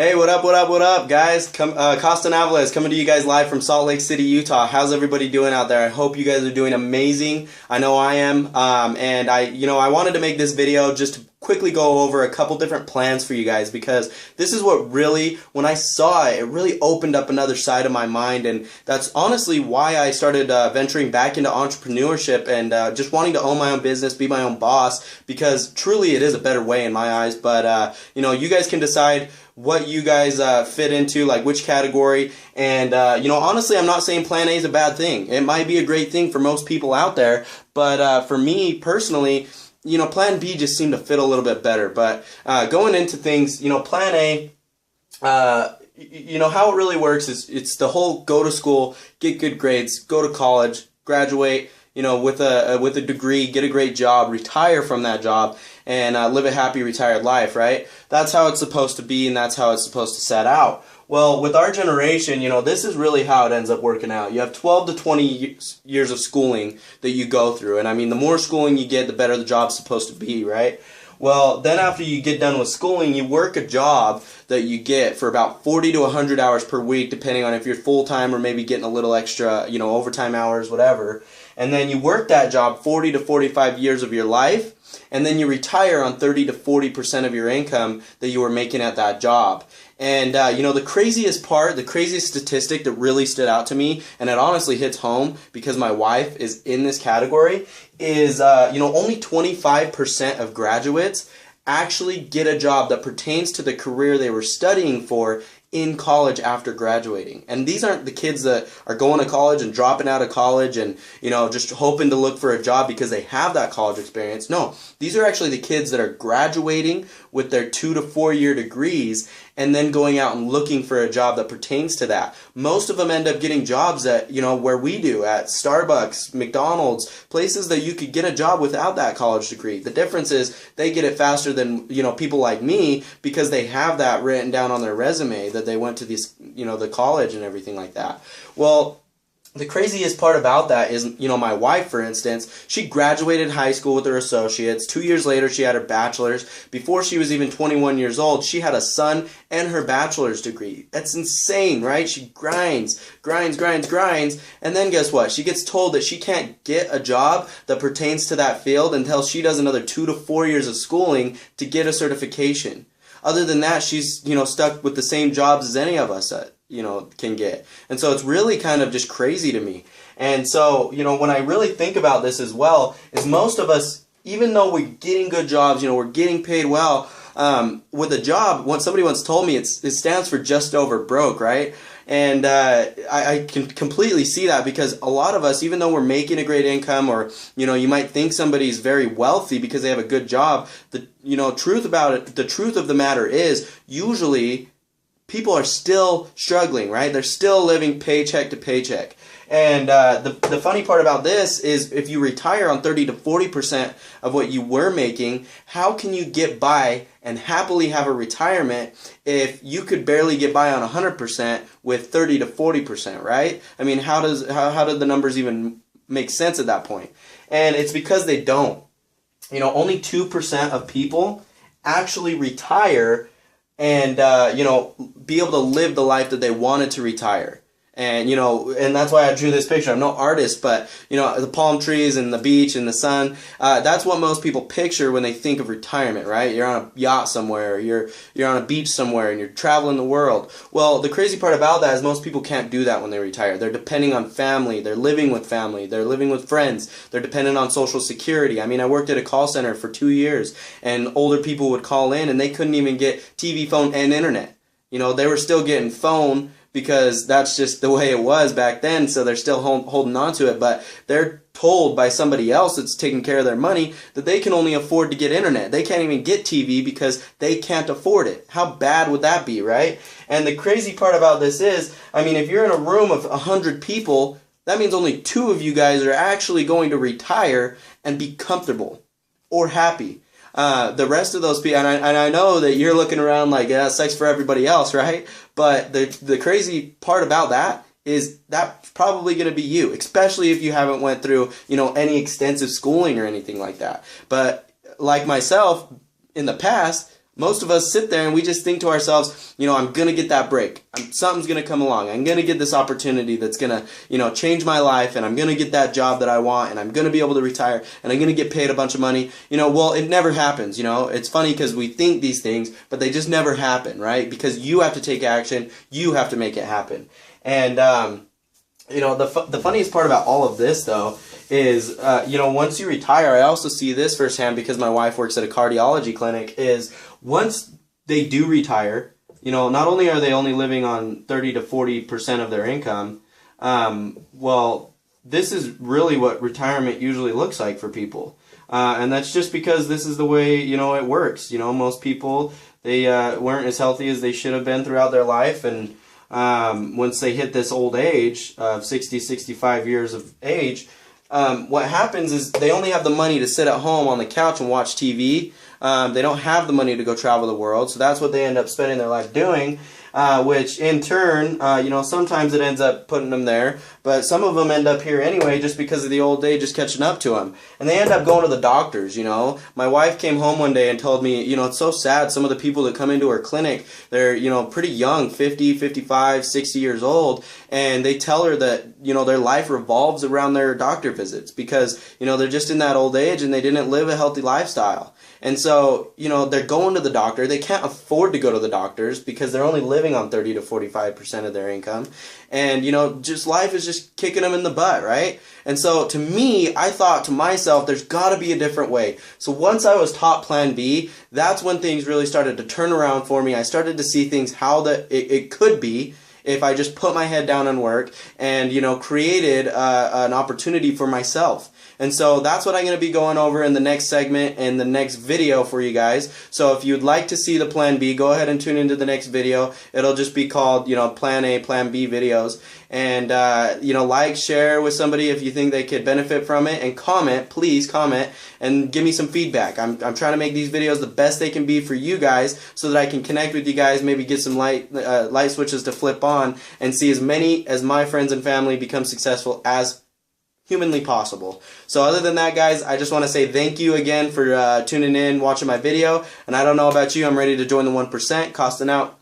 Hey, what up, guys? Coston Avilez coming to you guys live from Salt Lake City, Utah. How's everybody doing out there? I hope you guys are doing amazing. I know I am, and I wanted to make this video just to quickly go over a couple different plans for you guys, because this is what really, when I saw it, it really opened up another side of my mind, and that's honestly why I started venturing back into entrepreneurship and just wanting to own my own business, be my own boss, because truly it is a better way in my eyes. But you guys can decide what you guys fit into, like which category. And honestly, I'm not saying plan A is a bad thing. It might be a great thing for most people out there, but for me personally, plan B just seemed to fit a little bit better. But going into things, plan A, how it really works is it's the whole go to school, get good grades, go to college, graduate, with a degree, get a great job, retire from that job, and live a happy retired life, right? That's how it's supposed to be, and that's how it's supposed to set out. Well, with our generation, this is really how it ends up working out. You have 12 to 20 years of schooling that you go through, and I mean, the more schooling you get, the better the job's supposed to be, right? Well, then after you get done with schooling, you work a job that you get for about 40 to 100 hours per week, depending on if you're full-time or maybe getting a little extra, overtime hours, whatever. And then you work that job 40 to 45 years of your life, and then you retire on 30 to 40% of your income that you were making at that job. And, the craziest part, the craziest statistic that really stood out to me, and it honestly hits home because my wife is in this category, is, only 25% of graduates actually get a job that pertains to the career they were studying for in college after graduating. And these aren't the kids that are going to college and dropping out of college and, just hoping to look for a job because they have that college experience. No, these are actually the kids that are graduating with their 2 to 4 year degrees and then going out and looking for a job that pertains to that. Most of them end up getting jobs at, where we do, at Starbucks, McDonald's, places that you could get a job without that college degree. The difference is they get it faster than, people like me, because they have that written down on their resume that they went to this, the college and everything like that. Well, the craziest part about that is, my wife, for instance, she graduated high school with her associates. 2 years later, she had her bachelor's. Before she was even 21 years old, she had a son and her bachelor's degree. That's insane, right? She grinds, and then guess what? She gets told that she can't get a job that pertains to that field until she does another 2 to 4 years of schooling to get a certification. Other than that, she's, stuck with the same jobs as any of us can get. And so it's really kind of just crazy to me. And so, when I really think about this as well, is most of us, even though we're getting good jobs, we're getting paid well, with a job, somebody once told me it stands for just over broke, right? And I can completely see that, because a lot of us, even though we're making a great income, or you might think somebody's very wealthy because they have a good job, the truth about it, the truth of the matter is, usually people are still struggling, right? They're still living paycheck to paycheck. And the funny part about this is, if you retire on 30 to 40% of what you were making, how can you get by and happily have a retirement if you could barely get by on 100% with 30 to 40%, right? I mean, how do the numbers even make sense at that point? And it's because they don't. Only 2% of people actually retire and be able to live the life that they wanted to retire. And, and that's why I drew this picture. I'm no artist, but, the palm trees and the beach and the sun, that's what most people picture when they think of retirement, right? You're on a yacht somewhere, or you're on a beach somewhere, and you're traveling the world. Well, the crazy part about that is most people can't do that when they retire. They're depending on family, they're living with family, they're living with friends, they're dependent on Social Security. I mean, I worked at a call center for 2 years, and older people would call in, and they couldn't even get TV, phone, and internet. They were still getting phone, because that's just the way it was back then, so they're still holding on to it, but they're told by somebody else that's taking care of their money that they can only afford to get internet. They can't even get TV because they can't afford it. How bad would that be, right? And the crazy part about this is, I mean, if you're in a room of 100 people, that means only 2 of you guys are actually going to retire and be comfortable or happy. The rest of those people, and I know that you're looking around like, yeah, sex for everybody else, right? But the crazy part about that is that's probably going to be you, especially if you haven't went through, any extensive schooling or anything like that. But like myself, in the past, most of us sit there and we just think to ourselves, you know, I'm going to get that break. Something's going to come along. I'm going to get this opportunity that's going to, you know, change my life, and I'm going to get that job that I want, and I'm going to be able to retire, and I'm going to get paid a bunch of money. You know, well, it never happens, you know. It's funny because we think these things, but they just never happen, right? Because you have to take action. You have to make it happen. And, you know, the funniest part about all of this, though, is, you know, once you retire, I also see this firsthand because my wife works at a cardiology clinic, is once they do retire, you know, not only are they only living on 30 to 40% of their income, well, this is really what retirement usually looks like for people. And that's just because this is the way, you know, it works. You know, most people, they weren't as healthy as they should have been throughout their life, and once they hit this old age of 60, 65 years of age, what happens is they only have the money to sit at home on the couch and watch TV. They don't have the money to go travel the world, so that's what they end up spending their life doing, which in turn, you know, sometimes it ends up putting them there, but some of them end up here anyway just because of the old age just catching up to them. And they end up going to the doctors, you know. My wife came home one day and told me, you know, it's so sad, some of the people that come into her clinic, they're, you know, pretty young, 50, 55, 60 years old, and they tell her that, you know, their life revolves around their doctor visits because, you know, they're just in that old age and they didn't live a healthy lifestyle. And so, you know, they're going to the doctor. They can't afford to go to the doctors because they're only living on 30 to 45% of their income. And, you know, just life is just kicking them in the butt, right? And so, to me, I thought to myself, there's got to be a different way. So once I was taught Plan B, that's when things really started to turn around for me. I started to see things how it could be if I just put my head down and work and, you know, created an opportunity for myself. And so that's what I'm going to be going over in the next segment and the next video for you guys. So if you'd like to see the Plan B, go ahead and tune into the next video. It'll just be called, you know, Plan A, Plan B videos. And, you know, like, share with somebody if you think they could benefit from it, and comment, please comment, and give me some feedback. I'm trying to make these videos the best they can be for you guys so that I can connect with you guys, maybe get some light switches to flip on, and see as many as my friends and family become successful as humanly possible. So other than that, guys, I just want to say thank you again for tuning in, watching my video. And I don't know about you, I'm ready to join the 1%. Coston out.